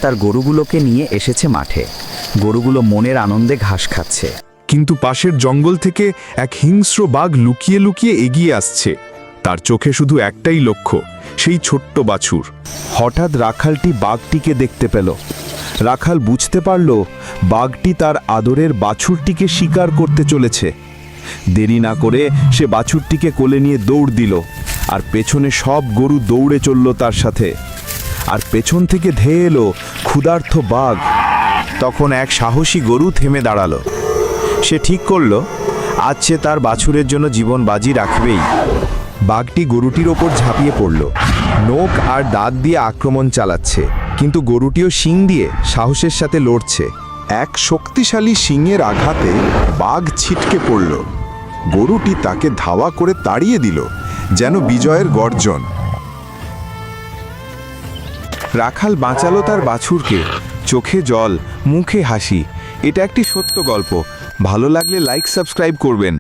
তার গরুগুলোকে নিয়ে এসেছে মাঠে। গরুগুলো মনের আনন্দে ঘাস খাচ্ছে। কিন্তু পাশের জঙ্গল থেকে এক হিংস্র বাঘ লুকিয়ে লুকিয়ে এগিয়ে আসছে। তার চোখে শুধু একটাই লক্ষ্য, সেই ছোট্ট বাছুর। হঠাৎ রাখালটি বাঘটিকে দেখতে পেল। রাখাল বুঝতে পারল বাঘটি তার আদরের বাছুরটিকে শিকার করতে চলেছে। দেরি না করে সে বাছুরটিকে কোলে নিয়ে দৌড় দিল, আর পেছনে সব গরু দৌড়ে চলল তার সাথে। আর পেছন থেকে ধেয়ে এলো ক্ষুধার্ত বাঘ। তখন এক সাহসী গরু থেমে দাঁড়ালো। সে ঠিক করল আজ সে তার বাছুরের জন্য জীবন বাজি রাখবেই। বাঘটি গরুটির ওপর ঝাঁপিয়ে পড়ল, নখ আর দাঁত দিয়ে আক্রমণ চালাচ্ছে, কিন্তু গরুটিও শিং দিয়ে সাহসের সাথে লড়ছে। এক শক্তিশালী শিংয়ের আঘাতে বাঘ ছিটকে পড়ল। গরুটি তাকে ধাওয়া করে তাড়িয়ে দিল, যেন বিজয়ের গর্জন। রাখাল বাঁচালো তার বাছুরকে, চোখে জল, মুখে হাসি। এটা একটি সত্য গল্প। ভালো লাগলে লাইক, সাবস্ক্রাইব করবেন।